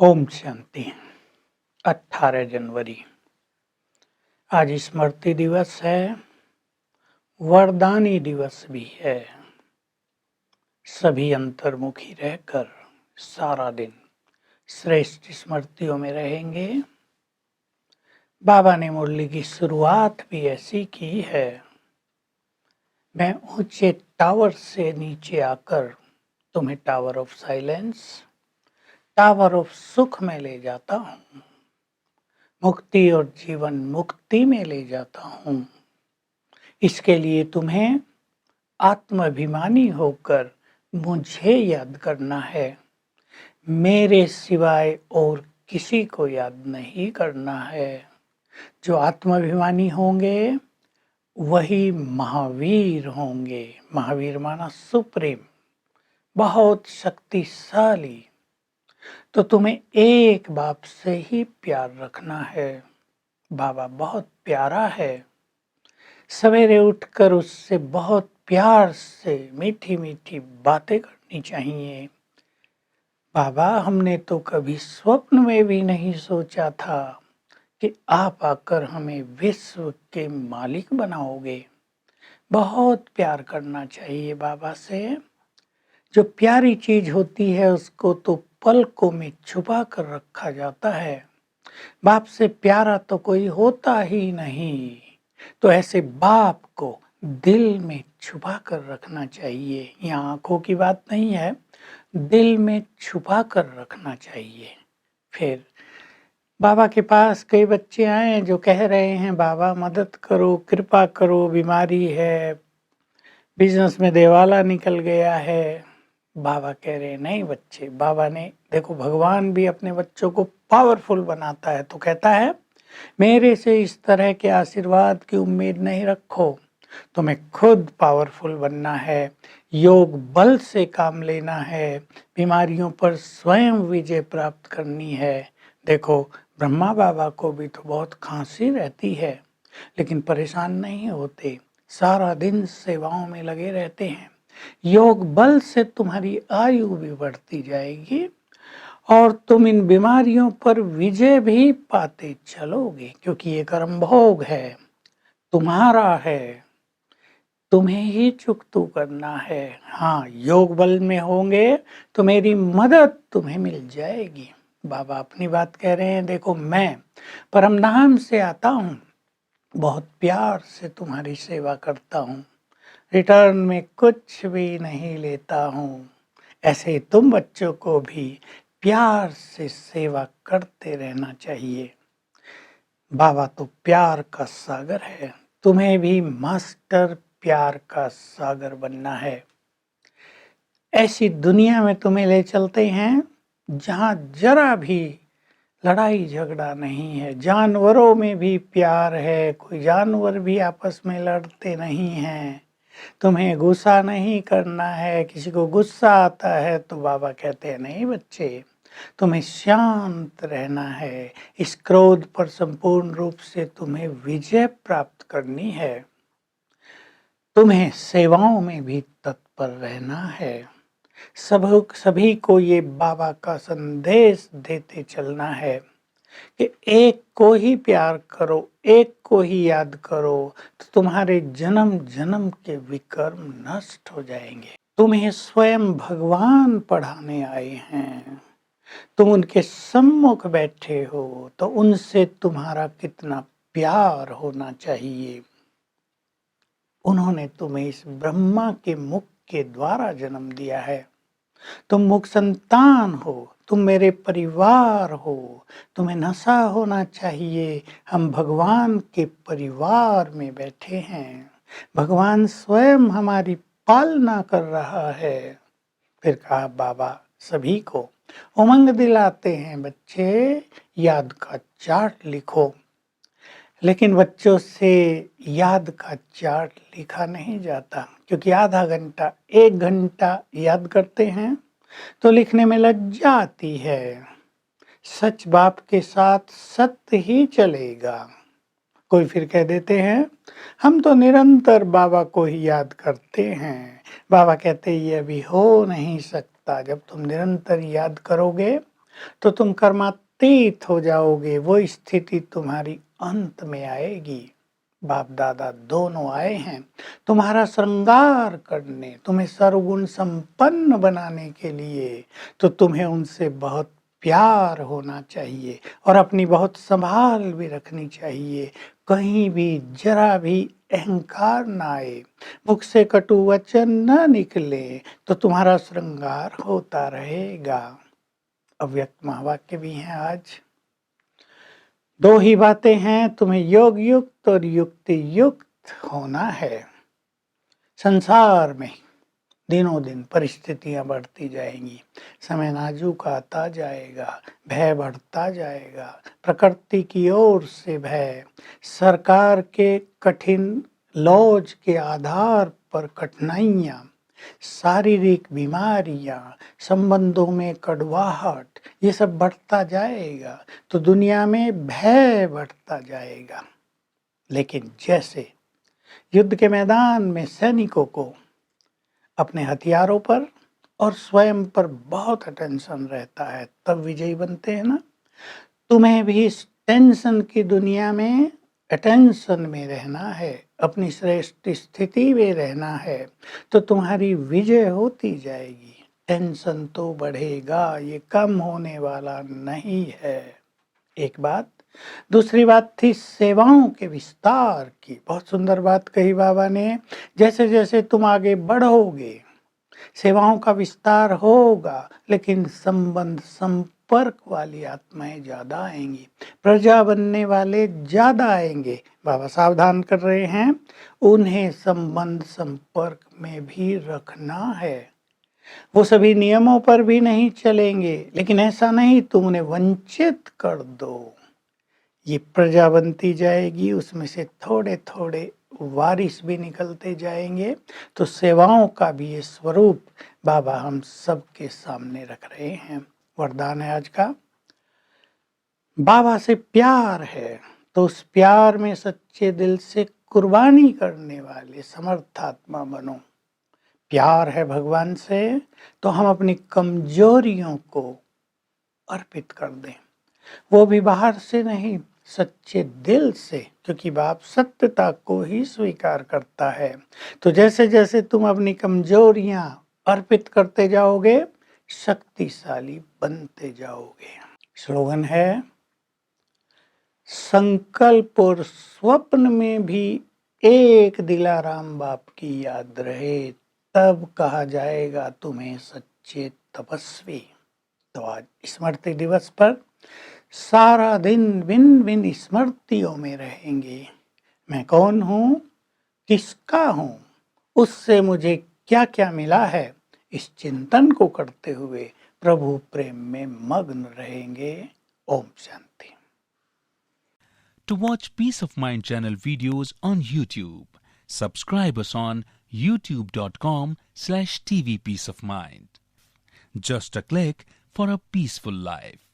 ओम शांति। 18 जनवरी आज स्मृति दिवस है, वरदानी दिवस भी है। सभी अंतर्मुखी रहकर सारा दिन श्रेष्ठ स्मृतियों में रहेंगे। बाबा ने मुरली की शुरुआत भी ऐसी की है। मैं ऊंचे टावर से नीचे आकर तुम्हें tower of silence, tower of सुख में ले जाता हूँ, मुक्ति और जीवन मुक्ति में ले जाता हूँ। इसके लिए तुम्हें आत्माभिमानी होकर मुझे याद करना है। मेरे सिवाय और किसी को याद नहीं करना है। जो आत्माभिमानी होंगे वही महावीर होंगे। महावीर माना सुप्रीम, बहुत शक्तिशाली। तो तुम्हें एक बाप से ही प्यार रखना है। बाबा बहुत प्यारा है। सवेरे उठकर उससे बहुत प्यार से मीठी मीठी बातें करनी चाहिए। बाबा, हमने तो कभी स्वप्न में भी नहीं सोचा था कि आप आकर हमें विश्व के मालिक बनाओगे। बहुत प्यार करना चाहिए बाबा से। जो प्यारी चीज होती है उसको तो पलकों में छुपा कर रखा जाता है। बाप से प्यारा तो कोई होता ही नहीं। तो ऐसे बाप को दिल में छुपा कर रखना चाहिए। यहाँ आंखों की बात नहीं है, दिल में छुपा कर रखना चाहिए। फिर बाबा के पास कई बच्चे आए जो कह रहे हैं बाबा मदद करो, कृपा करो, बीमारी है, बिजनेस में दिवाला निकल गया है। बाबा कह रहे नहीं बच्चे, बाबा ने देखो, भगवान भी अपने बच्चों को पावरफुल बनाता है तो कहता है मेरे से इस तरह के आशीर्वाद की उम्मीद नहीं रखो, तुम्हें खुद पावरफुल बनना है, योग बल से काम लेना है, बीमारियों पर स्वयं विजय प्राप्त करनी है। देखो, ब्रह्मा बाबा को भी तो बहुत खांसी रहती है लेकिन परेशान नहीं होते, सारा दिन सेवाओं में लगे रहते हैं। योग बल से तुम्हारी आयु भी बढ़ती जाएगी और तुम इन बीमारियों पर विजय भी पाते चलोगे, क्योंकि ये कर्म भोग है, तुम्हारा है, तुम्हें ही चुकतू करना है। हाँ, योग बल में होंगे तो मेरी मदद तुम्हें मिल जाएगी। बाबा अपनी बात कह रहे हैं, देखो मैं परम धाम से आता हूँ, बहुत प्यार से तुम्हारी सेवा करता हूँ, रिटर्न में कुछ भी नहीं लेता हूँ। ऐसे तुम बच्चों को भी प्यार से सेवा करते रहना चाहिए। बाबा तो प्यार का सागर है, तुम्हें भी मास्टर प्यार का सागर बनना है। ऐसी दुनिया में तुम्हें ले चलते हैं जहाँ जरा भी लड़ाई झगड़ा नहीं है, जानवरों में भी प्यार है, कोई जानवर भी आपस में लड़ते नहीं हैं। तुम्हें गुस्सा नहीं करना है, किसी को गुस्सा आता है तो बाबा कहते हैं नहीं बच्चे, तुम्हें शांत रहना है। इस क्रोध पर संपूर्ण रूप से तुम्हें विजय प्राप्त करनी है। तुम्हें सेवाओं में भी तत्पर रहना है। सभी को ये बाबा का संदेश देते चलना है कि एक को ही प्यार करो, एक को ही याद करो, तो तुम्हारे जन्म जन्म के विकर्म नष्ट हो जाएंगे। तुम्हें स्वयं भगवान पढ़ाने आए हैं, तुम उनके सम्मुख बैठे हो तो उनसे तुम्हारा कितना प्यार होना चाहिए। उन्होंने तुम्हें इस ब्रह्मा के मुख के द्वारा जन्म दिया है। तुम मुख संतान हो, तुम मेरे परिवार हो, तुम्हें नशा होना चाहिए। हम भगवान के परिवार में बैठे हैं, भगवान स्वयं हमारी पालना कर रहा है। फिर कहा बाबा सभी को उमंग दिलाते हैं, बच्चे याद का चार्ट लिखो। लेकिन बच्चों से याद का चार्ट लिखा नहीं जाता, क्योंकि आधा घंटा 1 घंटा याद करते हैं तो लिखने में लज्जा आती है। सच बाप के साथ सत्य ही चलेगा। कोई फिर कह देते हैं हम तो निरंतर बाबा को ही याद करते हैं। बाबा कहते ये अभी हो नहीं सकता। जब तुम निरंतर याद करोगे तो तुम कर्मातीत हो जाओगे। वो स्थिति तुम्हारी अंत में आएगी। बाप दादा दोनों आए हैं तुम्हारा श्रृंगार करने, तुम्हें सर्वगुण संपन्न बनाने के लिए। तो तुम्हें उनसे बहुत प्यार होना चाहिए और अपनी बहुत संभाल भी रखनी चाहिए। कहीं भी जरा भी अहंकार ना आए, मुख से कटु वचन न निकले, तो तुम्हारा श्रृंगार होता रहेगा। अव्यक्त महावाक्य भी हैं आज। दो ही बातें हैं, तुम्हें योग युक्त और युक्ति युक्त होना है। संसार में दिनों दिन परिस्थितियां बढ़ती जाएंगी, समय नाजुक आता जाएगा, भय बढ़ता जाएगा। प्रकृति की ओर से भय, सरकार के कठिन लॉज के आधार पर कठिनाइयां, शारीरिक बीमारियां, संबंधों में कड़वाहट, ये सब बढ़ता जाएगा। तो दुनिया में भय बढ़ता जाएगा। लेकिन जैसे युद्ध के मैदान में सैनिकों को अपने हथियारों पर और स्वयं पर बहुत अटेंशन रहता है, तब विजयी बनते हैं ना। तुम्हें भी इस टेंशन की दुनिया में अटेंशन में रहना है, अपनी श्रेष्ठ स्थिति में रहना है, तो तुम्हारी विजय होती जाएगी। टेंशन तो बढ़ेगा, ये कम होने वाला नहीं है। एक बात। दूसरी बात थी सेवाओं के विस्तार की। बहुत सुंदर बात कही बाबा ने। जैसे जैसे तुम आगे बढ़ोगे सेवाओं का विस्तार होगा, लेकिन संबंध संपर्क वाली आत्माएं ज्यादा आएंगी, प्रजा बनने वाले ज्यादा आएंगे। बाबा सावधान कर रहे हैं, उन्हें संबंध संपर्क में भी रखना है। वो सभी नियमों पर भी नहीं चलेंगे, लेकिन ऐसा नहीं तुम उन्हें वंचित कर दो। ये प्रजा बनती जाएगी, उसमें से थोड़े थोड़े वारिस भी निकलते जाएंगे। तो सेवाओं का भी ये स्वरूप बाबा हम सबके सामने रख रहे हैं। वरदान है आज का, बाबा से प्यार है तो उस प्यार में सच्चे दिल से कुर्बानी करने वाले समर्थात्मा बनो। प्यार है भगवान से तो हम अपनी कमजोरियों को अर्पित कर दें, वो भी बाहर से नहीं, सच्चे दिल से, क्योंकि बाप सत्यता को ही स्वीकार करता है। तो जैसे जैसे तुम अपनी कमजोरियां अर्पित करते जाओगे, शक्तिशाली बनते जाओगे। स्लोगन है, संकल्प और स्वप्न में भी एक दिलाराम बाप की याद रहे, तब कहा जाएगा तुम्हें सच्चे तपस्वी। तो आज स्मृति दिवस पर सारा दिन भिन्न भिन्न स्मृतियों में रहेंगे। मैं कौन हूँ, किसका हूँ, उससे मुझे क्या क्या मिला है, इस चिंतन को करते हुए प्रभु प्रेम में मग्न रहेंगे। Om Shanti. To watch Peace of Mind channel videos on YouTube, subscribe us on youtube.com/tvpeaceofmind. Just a click for a peaceful life.